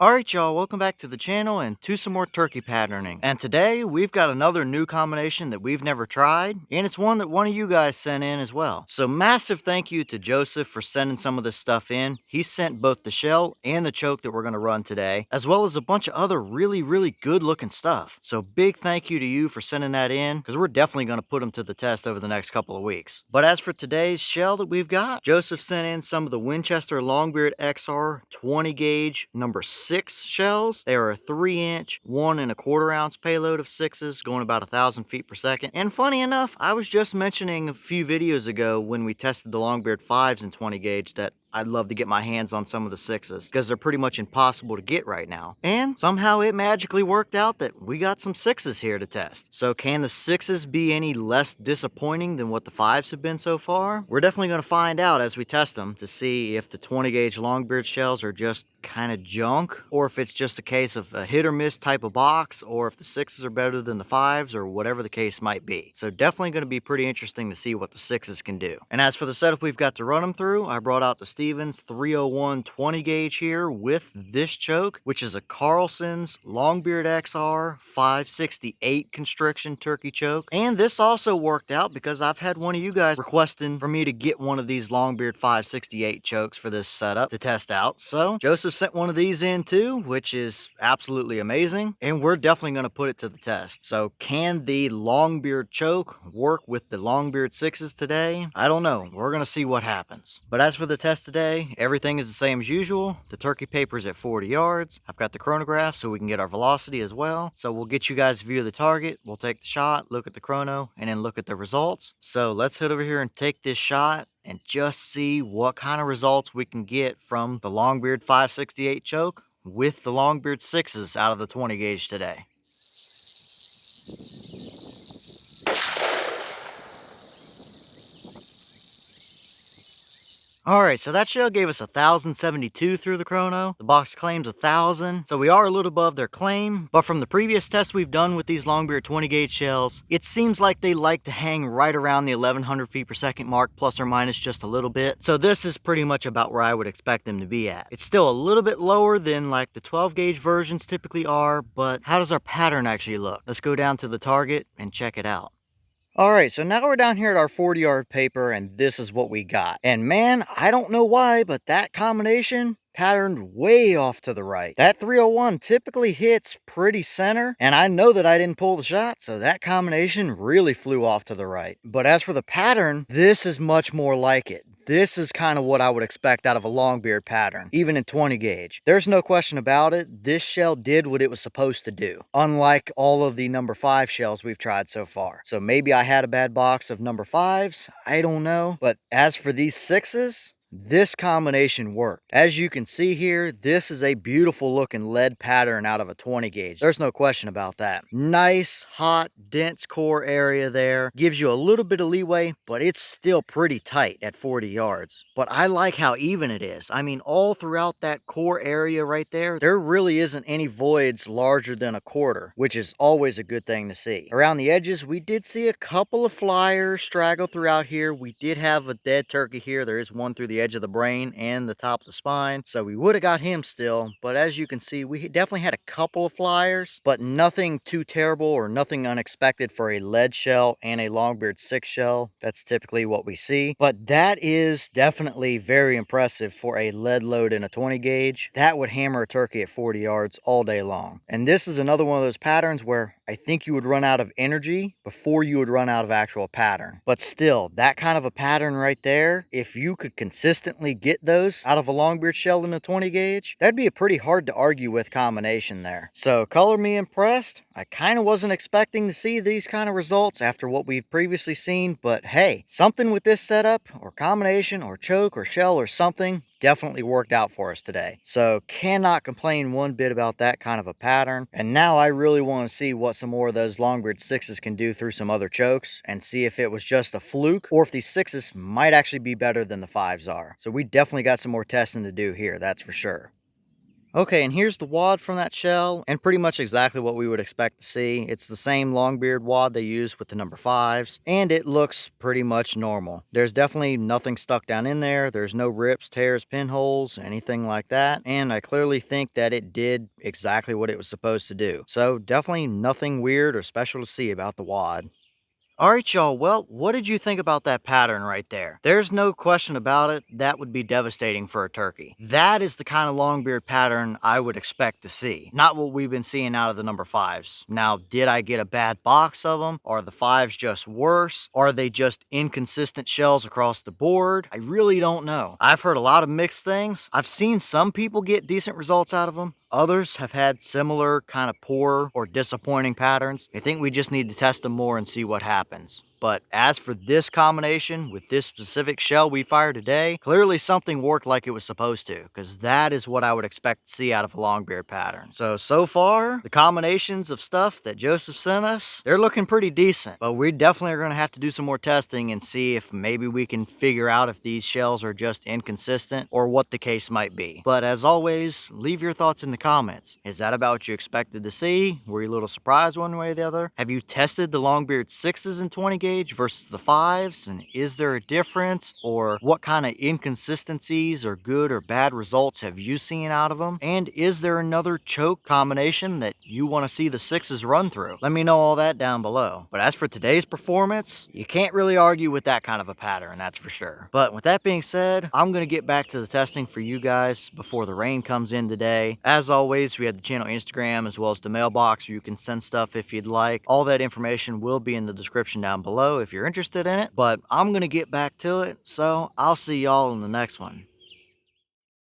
Alright y'all, welcome back to the channel and to some more turkey patterning. And today we've got another new combination that we've never tried, and it's one that one of you guys sent in as well. So massive thank you to Joseph for sending some of this stuff in. He sent both the shell and the choke that we're going to run today, as well as a bunch of other really good looking stuff. So big thank you to you for sending that in, because we're definitely going to put them to the test over the next couple of weeks. But as for today's shell that we've got, Joseph sent in some of the Winchester Longbeard XR 20 gauge number 6 shells. They are a 3-inch, 1¼ ounce payload of 6s, going about 1,000 feet per second. And funny enough, I was just mentioning a few videos ago when we tested the Longbeard 5s in 20 gauge that I'd love to get my hands on some of the 6s because they're pretty much impossible to get right now. And somehow it magically worked out that we got some 6s here to test. So can the 6s be any less disappointing than what the 5s have been so far? We're definitely going to find out as we test them to see if the 20 gauge Longbeard shells are just kind of junk, or if it's just a case of a hit or miss type of box, or if the 6s are better than the 5s, or whatever the case might be. So definitely going to be pretty interesting to see what the 6s can do. And as for the setup we've got to run them through, I brought out the Stevens 301 20 gauge here with this choke, which is a Carlson's Longbeard XR 568 constriction turkey choke. And this also worked out because I've had one of you guys requesting for me to get one of these Longbeard 568 chokes for this setup to test out. So Joseph sent one of these in too, which is absolutely amazing, and we're definitely going to put it to the test. So can the Longbeard choke work with the Longbeard 6s today? I don't know. We're going to see what happens. But as for the test today, everything is the same as usual. The turkey paper's at 40 yards. I've got the chronograph so we can get our velocity as well. So we'll get you guys a view of the target. We'll take the shot, look at the chrono, and then look at the results. So let's head over here and take this shot and just see what kind of results we can get from the Longbeard 568 choke with the Longbeard 6s out of the 20 gauge today. Alright, so that shell gave us 1,072 through the chrono. The box claims 1,000, so we are a little above their claim. But from the previous tests we've done with these Longbeard 20 gauge shells, it seems like they like to hang right around the 1,100 feet per second mark, plus or minus just a little bit. So this is pretty much about where I would expect them to be at. It's still a little bit lower than like the 12 gauge versions typically are, but how does our pattern actually look? Let's go down to the target and check it out. Alright, so now we're down here at our 40-yard paper, and this is what we got. And man, I don't know why, but that combination patterned way off to the right. That 301 typically hits pretty center, and I know that I didn't pull the shot, so that combination really flew off to the right. But as for the pattern, this is much more like it. This is kind of what I would expect out of a Longbeard pattern, even in 20 gauge. There's no question about it. This shell did what it was supposed to do, unlike all of the number 5 shells we've tried so far. So maybe I had a bad box of number 5s, I don't know. But as for these 6s, this combination worked. As you can see here, this is a beautiful looking lead pattern out of a 20 gauge. There's no question about that. Nice, hot, dense core area there. Gives you a little bit of leeway, but it's still pretty tight at 40 yards. But I like how even it is. I mean, all throughout that core area right there, there really isn't any voids larger than a quarter, which is always a good thing to see. Around the edges, we did see a couple of flyers straggle throughout here. We did have a dead turkey here. There is one through the edge of the brain and the top of the spine, so we would have got him still. But as you can see, we definitely had a couple of flyers, but nothing too terrible or nothing unexpected for a lead shell and a Longbeard 6 shell. That's typically what we see, but that is definitely very impressive for a lead load in a 20 gauge. That would hammer a turkey at 40 yards all day long. And this is another one of those patterns where I think you would run out of energy before you would run out of actual pattern. But still, that kind of a pattern right there, if you could consistently get those out of a Longbeard shell in a 20 gauge, that'd be a pretty hard to argue with combination there. So color me impressed. I kind of wasn't expecting to see these kind of results after what we've previously seen, but hey, something with this setup or combination or choke or shell or something definitely worked out for us today. So cannot complain one bit about that kind of a pattern. And now I really want to see what some more of those Longbeard 6s can do through some other chokes, and see if it was just a fluke or if these 6s might actually be better than the 5s are. So we definitely got some more testing to do here, that's for sure. Okay, and here's the wad from that shell, and pretty much exactly what we would expect to see. It's the same Longbeard wad they use with the number 5s, and it looks pretty much normal. There's definitely nothing stuck down in there. There's no rips, tears, pinholes, anything like that, and I clearly think that it did exactly what it was supposed to do. So definitely nothing weird or special to see about the wad. All right, y'all. Well, what did you think about that pattern right there? There's no question about it. That would be devastating for a turkey. That is the kind of longbeard pattern I would expect to see, not what we've been seeing out of the number 5s. Now, did I get a bad box of them? Are the 5s just worse? Are they just inconsistent shells across the board? I really don't know. I've heard a lot of mixed things. I've seen some people get decent results out of them. Others have had similar kind of poor or disappointing patterns. I think we just need to test them more and see what happens. But as for this combination with this specific shell we fired today, clearly something worked like it was supposed to, because that is what I would expect to see out of a longbeard pattern. So far, the combinations of stuff that Joseph sent us, they're looking pretty decent. But we definitely are going to have to do some more testing and see if maybe we can figure out if these shells are just inconsistent or what the case might be. But as always, leave your thoughts in the comments. Is that about what you expected to see? Were you a little surprised one way or the other? Have you tested the longbeard 6s in 20 gauge versus the 5s? And is there a difference? Or what kind of inconsistencies or good or bad results have you seen out of them? And is there another choke combination that you want to see the 6s run through? Let me know all that down below. But as for today's performance, you can't really argue with that kind of a pattern, that's for sure. But with that being said, I'm going to get back to the testing for you guys before the rain comes in today. As always, we have the channel Instagram as well as the mailbox where you can send stuff if you'd like. All that information will be in the description down below if you're interested in it. But I'm going to get back to it, so I'll see y'all in the next one.